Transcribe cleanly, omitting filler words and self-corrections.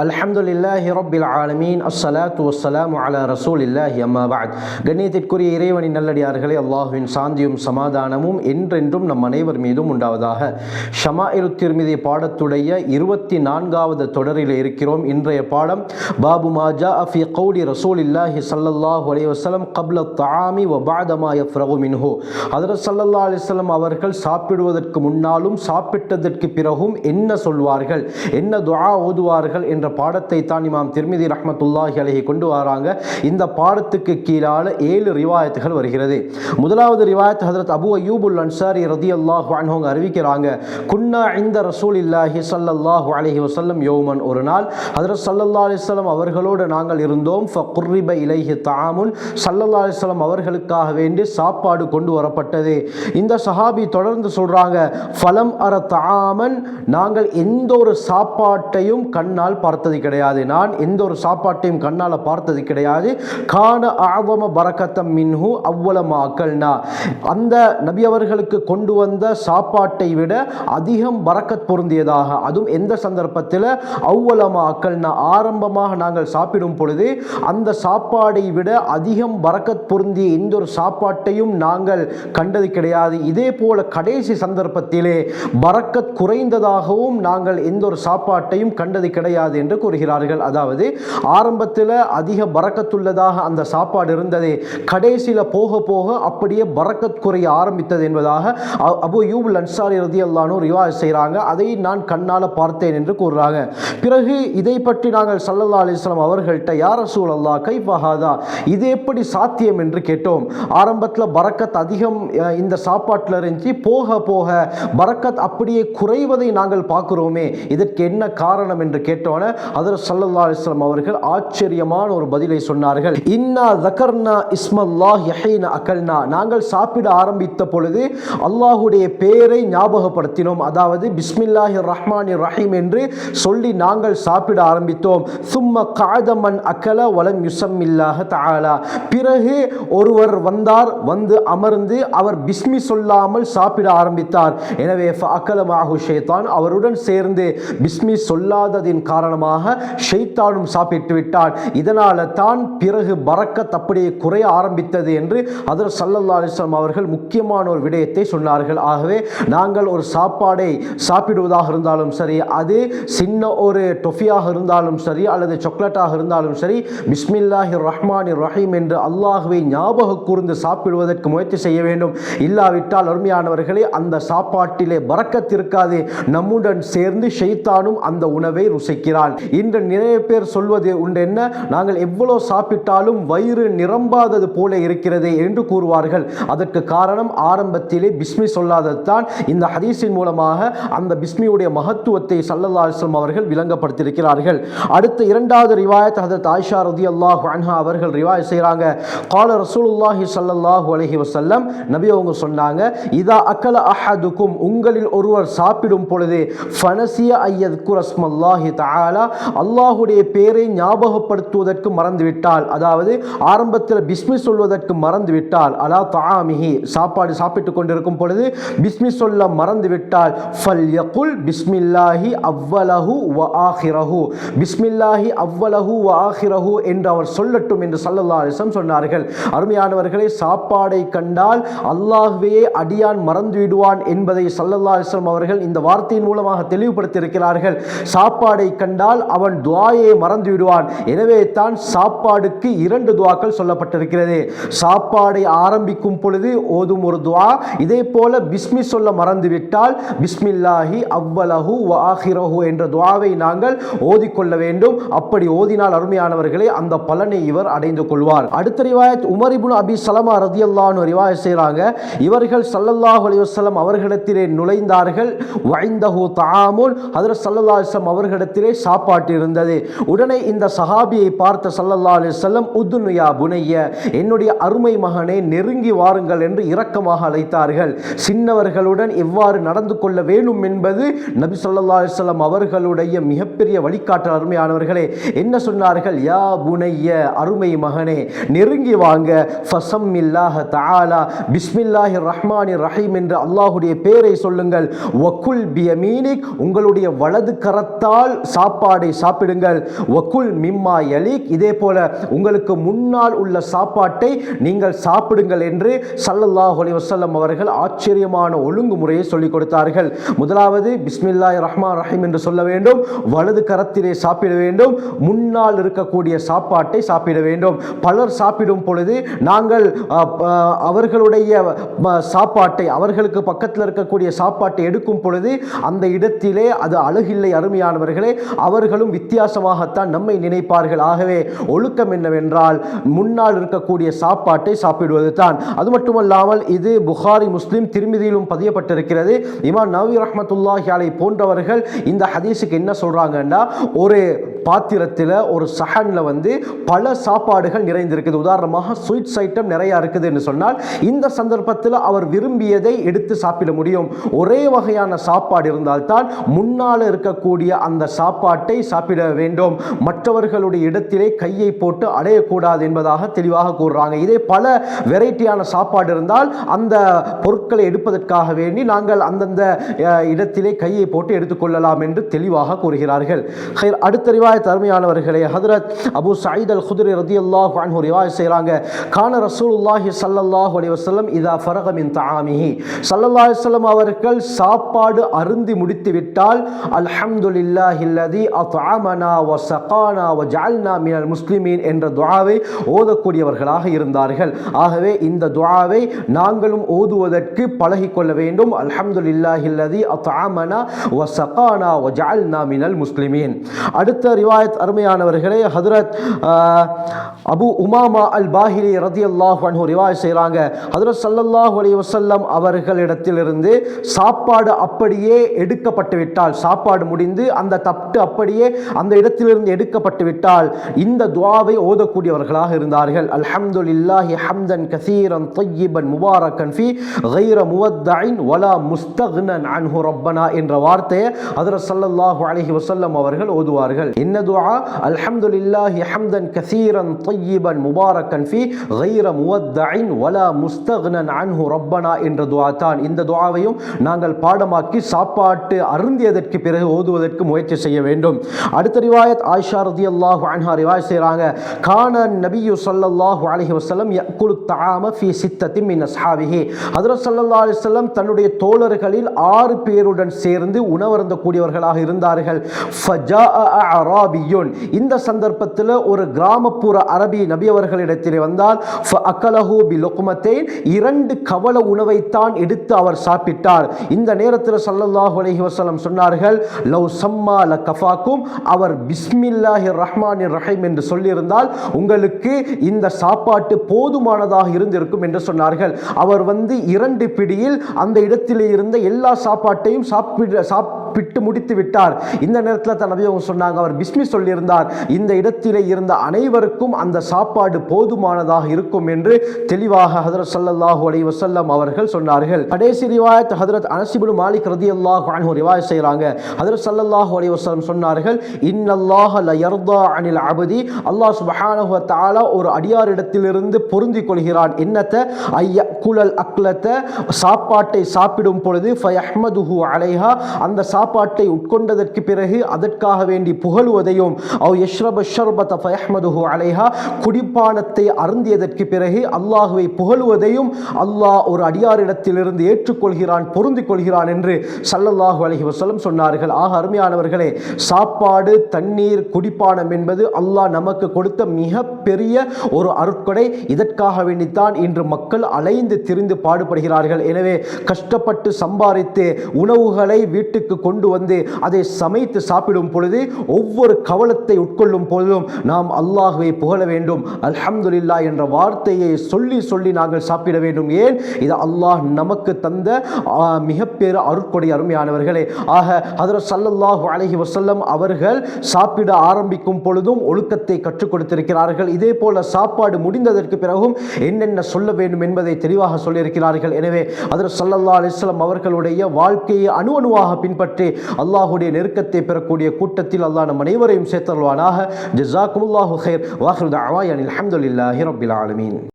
அல்ஹம்துலில்லாஹி ரப்பில் ஆலமீன் அஸ்ஸலாத்து வஸ்ஸலாமு அலா ரசூலில்லாஹி அம்மா பஅத். கண்ணியத்திற்குரிய இறைவனின் நல்லடியார்களே, அல்லாஹ்வின் சாந்தியும் சமாதானமும் என்றென்றும் நம் அனைவர் மீதும் உண்டாவதாக. ஷமாயிலு திர்மிதி பாடத்துடைய 24வது தொடரில் இருக்கிறோம். இன்றைய பாடம் பாபு மா ஜாஅ ஃபீ கௌலி ரசூலில்லாஹி ஸல்லல்லாஹு அலைஹி வஸல்லம் கப்ல தஆமி வ பஅத மா யஃப்ரகு மின்ஹு. ஹஜ்ரத் ஸல்லல்லாஹு அலைஹி வஸல்லம் அவர்கள் சாப்பிடுவதற்கு முன்னாலும் சாப்பிட்டதற்கு பிறகும் என்ன சொல்வார்கள், என்ன துஆ ஓதுவார்கள் என்ற பாடத்தை தான் இமாம் திர்மிதி ரஹ்மத்துல்லாஹி அலைஹி கொண்டு வராங்க. இந்த பாடத்துக்கு கீழால 7 ரிவாயத்துகள் வருகிறது. முதலாவது ரிவாயத் ஹஜ்ரத் அபூ அய்யூபுல் அன்சாரி ரலியல்லாஹு அன்ஹு அறிவிக்கிறாங்க, குன்னா இன்த ரசூலில்லாஹி ஸல்லல்லாஹு அலைஹி வஸல்லம் யௌமன், ஒரு நாள் ஹஜ்ரத் ஸல்லல்லாஹு அலைஹி வஸல்லம் அவர்களோடு நாங்கள் இருந்தோம். ஃபகுர்ரிப இலைஹி தஆமுன், ஸல்லல்லாஹு அலைஹி வஸல்லம் அவர்களுக்காக வேண்டி சாப்பாடு கொண்டு வரப்பட்டது. இந்த சஹாபி தொடர்ந்து சொல்றாங்க, ஃபலம் அர தஆமன், நாங்கள் எந்த ஒரு சாப்பாட்டையும் கண்ணால் பார்த்தது கிடையாது, நான் எந்த ஒரு சாப்பாட்டையும் கண்ணால் பார்த்தது கிடையாது. கான அஅதம பரக்கத்தம் மின்ஹு அவ்வல மா அக்கல்னா, அந்த நபி அவர்களுக்கு கொண்டு வந்த சாப்பாட்டை விட அதிகம் பரக்கத் பொருந்தியதாக, அதுவும் எந்த சந்தர்ப்பத்தில் அவ்வல மா அக்கல்னா, ஆரம்பமாக நாங்கள் சாப்பிடும் பொழுது அந்த சாப்பாடை விட அதிகம் பரக்கத் பொருந்திய எந்த ஒரு சாப்பாட்டையும் நாங்கள் கண்டது கிடையாது. இதே போல கடைசி சந்தர்ப்பத்திலே பரக்கத் குறைந்ததாகவும் நாங்கள் எந்த ஒரு சாப்பாட்டையும் கண்டது கிடையாது என்று கூறுகிறார்கள். அதாவது ஆரம்பத்தில் அதிக பரக்கத்துள்ளதாக அந்த சாப்பாடு இருந்தது, கடைசியில் போக போக அப்படியே பரக்கத் குறைய ஆரம்பித்தது என்பதாக அபூ அய்யூபுல் அன்சாரி ரலியல்லாஹு அன்ஹு ரிவாயத் செய்கிறாங்க. அதை நான் கண்ணால் பார்த்தேன் என்று கூறுறாங்க. பிறகு இதை பற்றி நாங்கள் ஸல்லல்லாஹு அலைஹி வஸல்லம் அவர்கள்ட்ட, யா ரசூலல்லாஹ் கைஃப ஹாதா, இது எப்படி சாத்தியம் என்று கேட்டோம். ஆரம்பத்தில் பரக்கத் அதிகம் இந்த சாப்பாட்டில் இருந்துச்சு, போக போக பரக்கத் அப்படியே குறைவதை நாங்கள் பார்க்கிறோமே, இதற்கு என்ன காரணம் என்று கேட்டோன்னே ஹஜ்ரத் ஸல்லல்லாஹு அலைஹி வஸல்லம் அவர்கள் ஆச்சரியமான ஒரு பதிலை சொன்னார்கள். இன்னா ஸக்கர்னா இஸ்மல்லாஹி ஹீன அகல்னா, நாங்கள் சாப்பிட ஆரம்பித்த பொழுது அல்லாஹ்வுடைய பெயரை ஞாபகப்படுத்தினோம், அதாவது பிஸ்மில்லாஹிர் ரஹ்மானிர் ரஹீம் என்று சொல்லி நாங்கள் சாப்பிட ஆரம்பித்தோம். சும்ம கஅத மன் அகல வலம் யுஸம்மில்லாஹ தஆலா, பிறகு ஒருவர் வந்தார், வந்து அமர்ந்து அவர் பிஸ்மி சொல்லாமல் சாப்பிட ஆரம்பித்தார். எனவே ஃபஅகல மஅஹு ஷைத்தான், அவருடன் சேர்ந்து பிஸ்மி சொல்லாததின் காரணமாக ஷைத்தானும் சாப்பிட்டு விட்டார். இதனால தான் பிறகு பரக்கத் அப்படியே குறைய ஆரம்பித்தது என்று ஹஜ்ரத் ஸல்லல்லாஹு அலைஹி வஸல்லம் அவர்கள் முக்கியமான ஒரு விடயத்தை சொன்னார்கள். ஆகவே நாங்கள் ஒரு சாப்பாடை சாப்பிடுவதாக இருந்தாலும் சரி, அது சின்ன ஒரு டொஃபியாக இருந்தாலும் சரி அல்லது சாக்லேட்டாக இருந்தாலும் சரி, பிஸ்மில்லாஹிர் ரஹ்மானிர் ரஹீம் என்று அல்லாஹ்வை ஞாபகம் கூர்ந்து சாப்பிடுவதற்கு முயற்சி செய்ய வேண்டும். இல்லாவிட்டால் அருமையானவர்களே, அந்த சாப்பாட்டிலே பரக்கத் இருக்காது, நம்முடன் சேர்ந்து ஷைத்தானும் அந்த உணவை ருசிக்கிறான். இன்று நிறைய பேர் சொல்வது உண்டு, என்ன, நாங்கள் எவ்வளவு சாப்பிட்டாலும் வயிறு நிரம்பாதது போல இருக்கிறது என்று கூறுவார்கள். அதற்கு காரணம் ஆரம்பத்திலே பிஸ்மி சொல்லாததுதான். இந்த ஹதீஸின் மூலமாக அந்த பிஸ்மியுடைய மகத்துவத்தை ஸல்லல்லாஹு அலைஹி வஸல்லம் அவர்கள் விளங்கப்படுத்தியிருக்கிறார்கள். அடுத்த இரண்டாவது ரிவாயத் ஹஜ்ரத் ஆயிஷா ரலியல்லாஹு அன்ஹா அவர்கள் ரிவாயத் செய்றாங்க, கால ரசூலுல்லாஹி ஸல்லல்லாஹு அலைஹி வஸல்லம், நபி அவங்க சொன்னாங்க, இதா அக்கல அஹதுக்கும், உங்களில் ஒருவர் சாப்பிடும் பொழுது ஃபனசிய அய்யத்குர ஸ்மல்லாஹி தஆலா, அல்லாஹ்வுடைய பெயரை ஞாபகப்படுத்துவதற்கு மறந்துவிட்டால், அதாவது ஆரம்பத்தில் பிஸ்மி சொல்வதற்கு மறந்துவிட்டால், அலா தஆமிஹி, சாப்பாடு சாப்பிட்டுக் கொண்டிருக்கும் பொழுது பிஸ்மி சொல்ல மறந்துவிட்டால், ஃபல்யகுல் பிஸ்மில்லாஹி அவ்வலஹு வ ஆஹிரஹு, பிஸ்மில்லாஹி அவ்வலஹு வ ஆஹிரஹு என்று அவர் சொல்லட்டும் என்று ஸல்லல்லாஹு அலைஹி வஸல்லம் சொன்னார்கள். அருமையானவர்களே, சாப்பாடை கண்டால் அல்லாஹ்வையே அடியான் மறந்து விடுவான் என்பதை ஸல்லல்லாஹு அலைஹி வஸல்லம் அவர்கள் இந்த வார்த்தையின் மூலமாக தெளிவுபடுத்தி இருக்கிறார்கள். சாப்பாடை கண்டால் அவன் துஆயை மறந்து விடுவான். எனவே தான் சாப்பாடுக்கு 2 துஆக்கள் சொல்லப்பட்டிருக்கிறது. சாப்பாடை ஆரம்பிக்கும் பொழுது ஓதும் ஒரு துஆ, இதே போல பிஸ்மி சொல்ல மறந்துவிட்டால் பிஸ்மில்லாஹி அவ்வலஹு வ ஆஹிரஹு என்ற துஆவை நாங்கள் ஓதிக்கொள்ள வேண்டும். அப்படி ஓதினால் அருமையானவர்களே, அந்த பலனை இவர் அடைந்து கொள்வார். அடுத்த ரிவாயத் உமர் இப்னு அபி ஸலமா ரலியல்லாஹு அன்ஹு ரிவாயத் செய்றாங்க, இவர்கள் ஸல்லல்லாஹு அலைஹி வஸல்லம் அவர்களிடத்திலே நுழைந்தார்கள். வஇந்தஹு தஆமுன், ஹஜ்ரத் ஸல்லல்லாஹு அலைஹி வஸல்லம் அவர்களிடத்திலே சாப்பாட்டு இருந்தது. உடனே இந்த சஹாபியை பார்த்த ஸல்லல்லாஹு அலைஹி வஸல்லம், உதுன் யா புனைய, என்னுடைய அருமை மகனே நெருங்கி வாருங்கள் என்று இரக்கமாக அழைத்தார்கள். சின்னவர்களுடன் எவ்வாறு நடந்து கொள்ள வேண்டும் என்பது நபி ஸல்லல்லாஹு அலைஹி வஸல்லம் அவர்களுடைய மிகப்பெரிய வழிகாட்டல். அருமையானவர்களே, என்ன சொன்னார்கள், யா புனைய, அருமை மகனே நெருங்கி வாங்க, ஃபஸம்மில்லாஹ தஆலா, பிஸ்மில்லாஹிர் ரஹ்மானிர் ரஹீம் என்று அல்லாஹ்வுடைய பெயரை சொல்லுங்கள். வகுல் பியமீனிக், உங்களுடைய வலது கரத்தால் சாப்பாடு சாப்பாடை சாப்பிடுங்கள். வகுல் மிம்மா யலீக், இதே போல உங்களுக்கு முன்னால் உள்ள சாப்பாட்டை நீங்கள் சாப்பிடுங்கள் என்று ஸல்லல்லாஹு அலைஹி வஸல்லம் அவர்கள் ஆச்சரியமான ஒழுங்குமுறையை சொல்லிக் கொடுத்தார்கள். முதலாவது பிஸ்மில்லாஹிர் ரஹ்மானிர் ரஹீம் என்று சொல்ல வேண்டும், வலது கரத்திலே சாப்பிட வேண்டும், முன்னால் இருக்கக்கூடிய சாப்பாட்டை சாப்பிட வேண்டும். பலர் சாப்பிடும் பொழுது நாங்கள் அவர்களுடைய சாப்பாட்டை, அவர்களுக்கு பக்கத்தில் இருக்கக்கூடிய சாப்பாட்டை எடுக்கும் பொழுது அந்த இடத்திலே அது அழகில்லை. அருமையானவர்களே, அவர்களும் வித்தியாசமாகத்தான் நம்மை நினைப்பார்கள். ஆகவே ஒழுக்கம் என்னவென்றால் முன்னால் இருக்கக்கூடிய சாப்பாட்டை சாப்பிடுவது தான். அது மட்டுமல்லாமல் இது புகாரி, முஸ்லிம், திர்மிதியிலும் பதியப்பட்டிருக்கிறது. இமாம் நவவி ரஹ்மத்துல்லாஹி அலைஹி போன்றவர்கள் இந்த ஹதீஸுக்கு என்ன சொல்றாங்கன்னா, ஒரு பாத்திரத்தில், ஒரு சஹன்ல பல சாப்பாடுகள் நிறைந்திருக்குது. உதாரணமாக ஸ்வீட்ஸ் ஐட்டம் நிறைய இருக்குது என்று சொன்னால் இந்த சந்தர்ப்பத்தில் அவர் விரும்பியதை எடுத்து சாப்பிட முடியும். ஒரே வகையான சாப்பாடு இருந்தால்தான் முன்னால் இருக்கக்கூடிய அந்த சாப்பாட்டை சாப்பிட வேண்டும். மற்றவர்களுடைய இடத்திலே கையை போட்டு அடையக்கூடாது என்பதாக தெளிவாக கூறுறாங்க. இதே பல வெரைட்டியான சாப்பாடு இருந்தால் அந்த பொருட்களை எடுப்பதற்காக வேண்டி நாங்கள் அந்தந்த இடத்திலே கையை போட்டு எடுத்துக்கொள்ளலாம் என்று தெளிவாக கூறுகிறார்கள். அடுத்த ரிவாயத் அருமையானவர்களே, ஹதரத் அபூ சயீத் அல் குத்ரி ரலியல்லாஹு அன்ஹு ரிவாயத் செய்றாங்க, கான ரசூலுல்லாஹி ஸல்லல்லாஹு அலைஹி வஸல்லம் இதா ஃபரக மின் தஆமிஹி, ஸல்லல்லாஹு அலைஹி வஸல்லம் அவர்கள் சாப்பாடு அருந்தி முடித்து விட்டால் அல்ஹம்துலில்லாஹில்லதி அத்அமனா வ ஸகானா வ ஜஅல்னா மினல் முஸ்லிமீன் என்ற துஆவை ஓதக்கூடியவர்களாக இருந்தார்கள். ஆகவே இந்த துஆவை நாங்களும் ஓதுவதற்கு பழகிக்கொள்ள வேண்டும். அல்ஹம்துலில்லாஹில்லதி அத்அமனா வ ஸகானா வ ஜஅல்னா மினல் முஸ்லிமீன். அடுத்த ரிவாயத் அருமையானவர்களே, ஹதரத் அபு உமாமா அல் பாஹிலி ரலியல்லாஹு அன்ஹு ரிவாயத் செய்றாங்க, ஹதரத் ஸல்லல்லாஹு அலைஹி வஸல்லம் அவர்களிடத்திலிருந்து சாப்பாடு அப்படியே எடுக்கப்பட்டு விட்டால், சாப்பாடு முடிந்து அந்த தட்டு அப்படியே அந்த இடத்திலிருந்து எடுக்கப்பட்டு விட்டால் இந்த துஆவை ஓதக்கூடியவர்களாக இருந்தார்கள். அல்ஹம்துலில்லாஹி ஹம்தன் கஸீரன் தய்யிபன் முபாரக்கன் ஃபீ கைர முவத்தஇன் வலா முஸ்தக்னன் அன்ஹு ரப்பனா என்ற வார்த்தையை ஹதரத் ஸல்லல்லாஹு அலைஹி வஸல்லம் அவர்கள் ஓதுவார்கள். என்ன துஆ? அல்ஹம்துலில்லாஹி ஹம்தன் கஸீரன் தய்யிபன் முபாரக்கன் ஃபீ கைர முவத்தஇன் வலா முஸ்தக்னன் அன்ஹு ரப்பனா என்ற துஆ தான். இந்த துஆவையும் நாங்கள் பாடமாக்கி சாப்பாட்டு அருந்தியதற்கு பிறகு ஓதுவதற்கு முயற்சி செய்ய வேண்டும். அடுத்த ரிவாயத் ஆயிஷா ரலியல்லாஹு அன்ஹா ரிவாயத் செய்றாங்க, கான நபியு ஸல்லல்லாஹு அலைஹி வஸல்லம் யஅகுலு தஆம ஃபீ சித்தத்தின் மின் அஸ்ஹாபிஹி, ஹஜ்ரத் ஸல்லல்லாஹு அலைஹி வஸல்லம் தன்னுடைய தோழர்களில் 6 பேருடன் சேர்ந்து உணவருந்தக்கூடியவர்களாக இருந்தார்கள். ஃபஜாஅ அஅராபியுன், இந்த சந்தர்ப்பத்தில் ஒரு கிராமப்புற அரபி நபி அவர்களிடத்திலே வந்தால் ஃபஅகலஹு பிலுக்மத்தைன், 2 கவள உணவைத்தான் எடுத்து அவர் சாப்பிட்டார். இந்த நேரத்தில் ஸல்லல்லாஹு அலைஹி வஸல்லம் சொன்னார்கள், லவ் சம்மா லகஃபாக்கும், அவர் பிஸ்மில்லாஹிர் ரஹ்மானிர் ரஹீம் என்று சொல்லியிருந்தால் உங்களுக்கு இந்த சாப்பாட்டு போதுமானதாக இருந்திருக்கும் என்று சொன்னார்கள். அவர் 2 பிடியில் அந்த இடத்திலே இருந்த எல்லா சாப்பாட்டையும் சாப்பிட்டு முடித்து விட்டார். இந்த நேரத்தில் தான் நபி அவங்க சொன்னாங்க, அவர் பிஸ்மி சொல்லியிருந்தார், இந்த இடத்திலே இருந்த அனைவருக்கும் அந்த சாப்பாடு போதுமானதாக இருக்கும் என்று தெளிவாக ஹஜ்ரத் ஸல்லல்லாஹு அலைஹி வஸல்லம் அவர்கள் சொன்னார்கள். கடைசி ரிவாயத் ஹஜ்ரத் அனஸ் இப்னு மாலிக் ரலியல்லாஹு அன்ஹு ரிவாயத் செய்றாங்க, ஹஜ்ரத் ஸல்லல்லாஹு அலைஹி வஸல்லம் சொன்னார்கள், இன்னல்லாஹ ல யர்தா அனில் அப்தி, அல்லாஹ் சுப்ஹானஹு வ தஆலா ஒரு அடியாரிடத்திலிருந்து பொருந்திக் கொள்கிறான். என்னத்த? ஐயகுலல் அக்லத, சாப்பாட்டை சாப்பிடும் பொழுது ஃபயஹ்மதுஹு அலைஹா, அந்த சாப்பாட்டை உட்கொண்டதற்கு பிறகு அதற்காக வேண்டி புகழுவதையும், அவ் யஷ்ரப ஷர்பத ஃபயஹ்மதுஹு அலைஹா, குடிப்பானத்தை அருந்தியதற்கு பிறகு அல்லாஹ்வை புகழுவதையும் அல்லாஹ் ஒரு அடியாரிடத்திலிருந்து ஏற்றுக்கொள்கிறான், பொருந்திக் கொள்கிறான் என்று ஸல்லல்லாஹு அலைஹி வஸல்லம் சொன்னார்கள். ஆக அருமையானவர்களே, சாப்பாடு, தண்ணீர், குடிப்பானம் என்பது அல்லாஹ் நமக்கு கொடுத்த மிக பெரிய ஒரு அருட்கொடை. இதற்காக வேண்டித்தான் இன்று மக்கள் அலைந்து திரிந்து பாடுபடுகிறார்கள். எனவே கஷ்டப்பட்டு சம்பாதித்து உணவுகளை வீட்டுக்கு கொண்டு வந்து அதை சமைத்து சாப்பிடும் பொழுது, ஒவ்வொரு கவலத்தை உட்கொள்ளும் பொழுதும் நாம் அல்லாஹ்வை புகழ வேண்டும். அல்ஹம்துலில்லாஹ் என்ற வார்த்தையை சொல்லி சொல்லி நாங்கள் சாப்பிட வேண்டும். ஏன்? இது அல்லாஹ் நமக்கு தந்த மிகப்பெரிய அருட்கொடை. அருமையானவர்களே, ஆக ஹஜ்ரத் ஸல்லல்லாஹு அலைஹி வஸல்லம் அவர்கள் சாப்பிட ஆரம்பிக்கும் பொழுதும் ஒழுக்கத்தை கற்றுக் கொடுத்திருக்கிறார்கள். இதே போல சாப்பாடு முடிந்ததற்கு பிறகும் என்னென்ன சொல்ல வேண்டும் என்பதை தெளிவாக சொல்லியிருக்கிறார்கள். எனவே ஹஜ்ரத் ஸல்லல்லாஹு அலைஹி வஸல்லம் அவர்களுடைய வாழ்க்கையை அணுவணுவாக பின்பற்றி அல்லாஹ்வுடைய நெருக்கத்தை பெறக்கூடிய கூட்டத்தில் அல்லாஹ் நம் அனைவரையும் சேர்த்தருள்வானாக. ஜஸாக்குமுல்லாஹு கைர். வாஹிரு தஅவானா அல்ஹம்துலில்லாஹி ரப்பில் ஆலமீன்.